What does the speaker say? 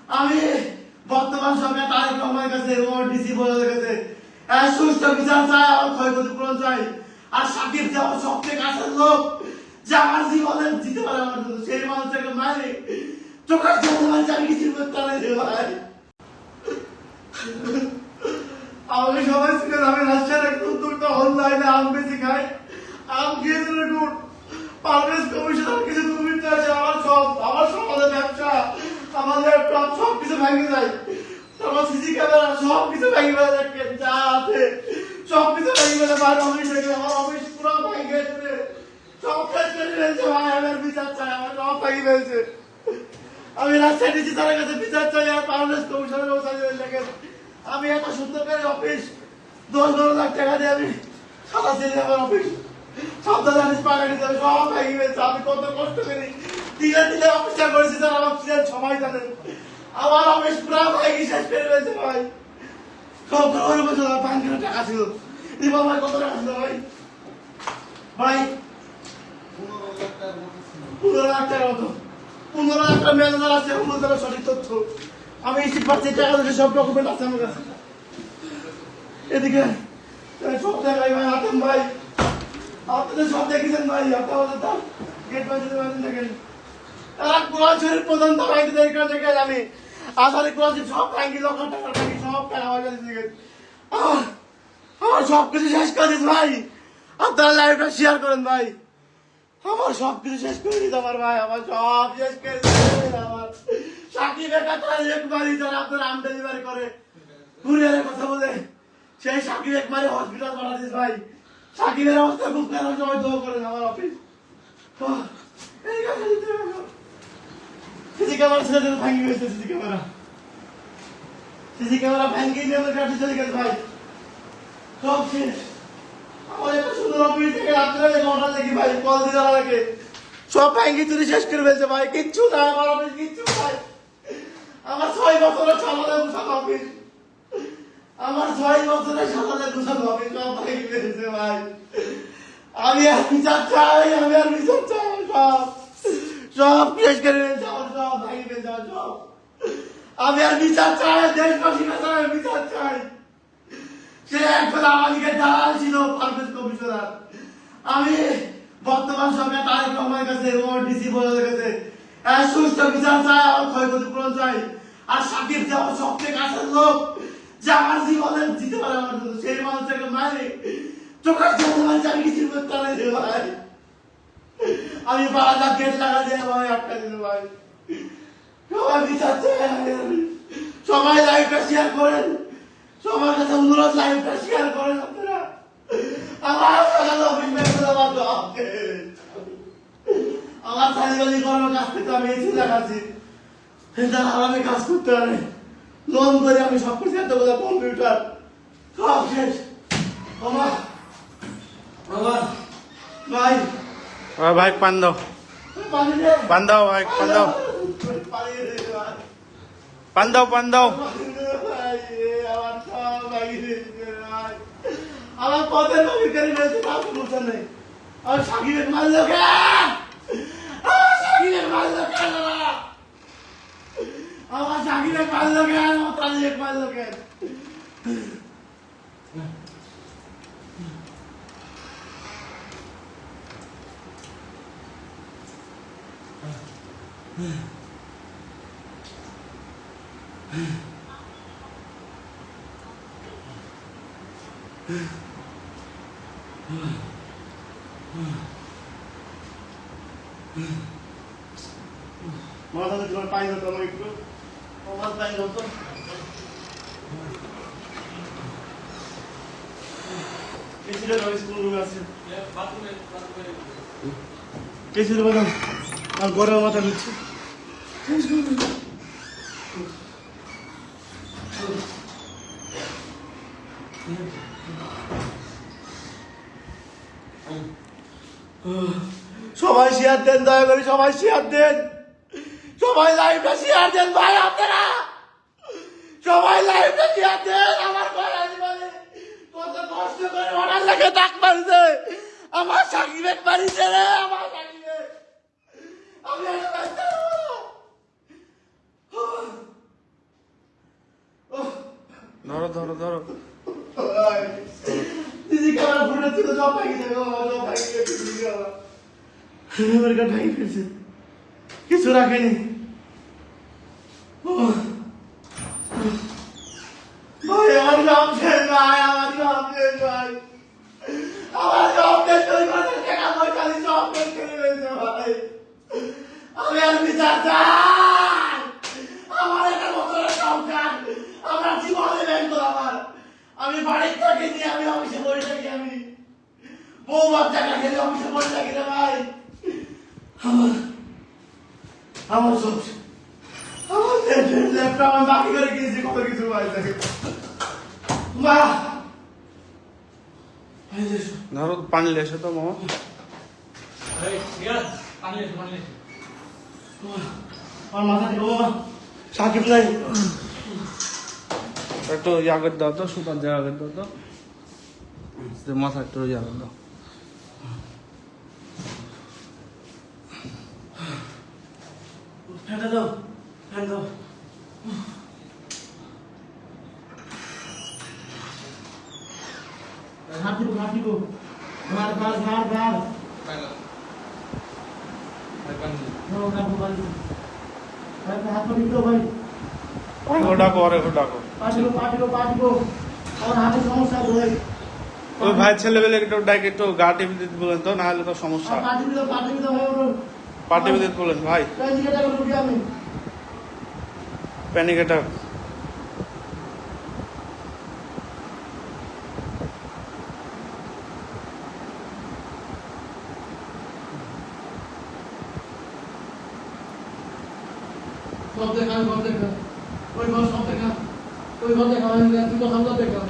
আমি বর্তমান সরকার তারেক রহমানের কাছে এবং ডিসি বোর্ডের কাছে সুষ্ঠু বিচার চাই, আমার ক্ষয়ক্ষতি পূরণ চাই। আর সাকিব যে আমার সবচেয়ে কাছের লোক, যে আমার জীবনে দিতে পারে আমার জন্য, সেই মানুষটাকে মারে চোখের জন্য আমি কিছু করতে পারি ভাই। আমাকে সবাই ছিল আমি রাজশাহীর এক উত্তরটা অনলাইনে আম বেশি খাই, আম খেয়ে দিলে গুড় পারভেজ কমিশন আমার কিছু দুর্বৃত্ত আছে, আমার সমাজের ব্যবসা, আমার ল্যাপটপ সব কিছু ভেঙে যায়, আমার সিসি ক্যামেরা সব কিছু ভেঙে ফেলে, দেখেন যা আছে সব কিছু ভেঙে ফেলে ভাই। অফিস থেকে আমার অফিস পুরো ভেঙে গেছে, সব শেষ করে ফেলছে ভাই। আমার বিচার চাই, আমার সব ভেঙে ফেলছে। আমি রাজশাহী ডিসি স্যারের কাছে বিচার চাই আর পারভেজ কমিশনের ব্যবস্থা দেখেন। আমি এত সুন্দর করে অফিস 10-12 লাখ টাকা দিয়ে আমি সাজাচ্ছি আমার অফিস, সপ্তাহ জানিস পাকা নিতে হবে, সব ভেঙে গেছে। আমি কত কষ্ট করি দিলে দিলে অফিসটা করেছি স্যার, আমার ছিলেন সময় জানেন, আমার অফিস পুরো ভেঙে শেষ করে ফেলছে ভাই। সব ওর বছর 5 কিলো টাকা ছিল, রিপা ভাই কত টাকা ছিল ভাই? ভাই 15 লাখ টাকার মতো, 15 লাখ টাকা ম্যানেজার আছে, 15 টাকা সঠিক তথ্য। আমি ইস্যু পাচ্ছি টাকা দিতে, সব ডকুমেন্ট আছে আমার কাছে। এদিকে সব জায়গায় ভাই আতম ভাই, আপনাদের সব দেখেছেন ভাই, আপনাদের তার গেট বাজে দেখেন। তারা কুড়াছড়ির প্রধান তারাইতে দেখে আমি আসারে কুড়াছি সব ব্যাংকি লক্ষ টাকার ব্যাংকি সব টাকা হয়ে গেছে। আমার সব কিছু শেষ করে দিস ভাই, আপনারা লাইভটা শেয়ার করেন ভাই। আমার সব কিছু শেষ করে দিত আমার ভাই, আমার সব শেষ করে দিত। আমার সাকিব একবারই যারা আপনার আম ডেলিভারি করে কুরিয়ারের কথা বলে, সেই সাকিব একবারে হসপিটাল পাঠা দিস ভাই। সাকিবের অবস্থা খুব খারাপ, সবাই দোয়া করেন আমার অফিস। সিসি ক্যামেরা ছেড়ে ভাঙি গেছে, সিসি ক্যামেরা ভাঙি নিয়ে কাটি চলে গেছে ভাই, সব শেষ। আমার এত সুন্দর অফিস থেকে রাত্রে ঘন্টা দেখি ভাই, কল দিয়ে যারা রাখে সব ভাঙি চুরি শেষ করে ফেলছে ভাই। কিচ্ছু না আমার অফিস, কিচ্ছু ভাই। আমার 6 বছরের সামনে গুছানো অফিস, আমার 6 বছরের সামনে গুছানো অফিস সব ভাঙি ফেলছে ভাই। আমি আর বিচার চাই, আমি আর বিচার চাই, সব সব শেষ করে ফেলছে আমার, সব ভাঙি ফেলছে আমার সব। আমি আর বিচার চাই, দেশবাসীর কাছে আমি বিচার চাই। সে একজন আমাদেরকে দালাল ছিল পারভেজ কমিশনার। আমি বর্তমান সরকার তারেক রহমানের কাছে এবং ডিসি বোর্ডের কাছে সুষ্ঠু বিচার চাই, আমার ক্ষয়ক্ষতি পূরণ চাই। আর সাকিব যে আমার সবচেয়ে কাছের লোক, যে আমার জীবনে দিতে পারে আমার জন্য, সেই মানুষটাকে মারে চোখের জন্য আমি কিছু করতে পারি ভাই। আমি বারান্দা গেট লাগা দিয়ে ভাই আটকা দিল ভাই। সবাই বিচার চাই, সবাই লাইভটা শেয়ার করেন, সবার কাছে অনুরোধ লাইভটা শেয়ার করেন আপনারা। আমার আমার সাইবালি করার কাজ করতে আমি এসে দেখাচ্ছি, আমি কাজ করতে পারি লোন করে, আমি সব কিছু এত কথা কম্পিউটার সব শেষ। আমার আমার ভাই ভাই পান দাও, পান দাও ভাই, পান দাও, পান দাও, পান দাও। আমার পথের নবী করে রয়েছে, তা তো বলছেন নাই। আমার সাকিবের মারলো কেন? আমার সাকিবের মারলো কেন? আমার সাকিবের মারলো কেন? আমার তালিবের মারলো কেন? মাথা তোমার পানি হতো আমার একটু, আমার পানি হতো। স্কুল রুমে আছে, কেসির বাদাম আর গরম মাথা দিচ্ছে। সবাই শেয়ার দেন, দয়া করে সবাই শেয়ার দেন, সবাই লাইভটা শেয়ার দেন ভাই আপনারা, সবাই লাইভটা শেয়ার দেন। আমার ঘরে জীবনে কত কষ্ট করে অর্ডার লাগে ডাক মারছে, আমার সাকিবের বাড়িতে রে, আমার সাকিবের আমি ধরো ধরো ধরো দিদি ক্যামেরা ফুটে ছিল সব ভাঙি দেবে সব ভাঙি গেছে দিদি ক্যামেরা মেমোরি কার্ড ভাঙি ফেলছে কিছু রাখেনি ভাই আমার সব শেষ ভাই আমার সব শেষ ভাই আমার সব শেষ করে টাকা পয়সা দিয়ে সব শেষ করে ফেলছে ভাই আমি আর বিচার চাই আমার একটা বছরের সংসার আমার জীবনে ব্যস্ত আমার আমি বাড়ির থেকে নিয়ে আমি অফিসে বসে থাকি আমি বউ বাচ্চাটা খেলে অফিসে বসে থাকি রে ভাই আমার আমার সব আমার ল্যাপটপ আমি বাকি করে কিনেছি কত কিছু ভাই থাকে মা ধরো পানি লেসে তো মামা আমার মাথা থেকে বাবা সাকিব নাই একটু ইয়াগের দাও তো সুতার জায়গা দাও তো মাথা একটু ইয়াগের দাও ফ্যানটা দাও ফ্যান দাও ঘাট দিব ঘাট দিব ঘাট ঘাট ঘাট ঘাট হাত পা দিতে ভাই ও ডাকো আরে ও ডাকো পাঠিব আমার হাতে সমস্যা আছে ভাই ওই ভাই ছেলেবেলে একটু ডাকে একটু গা টিপে দিতে বলেন তো না হলে তো সমস্যা পাঠিব ভাই ওর পা টিপে দিতে বলেন ভাই জিজ্ঞাসা করবি আমি প্যানিক অ্যাটাক সব দেখা ওই ঘর দেখা ওই ঘর সব দেখা ওই ঘর দেখা তুই তো সব দেখা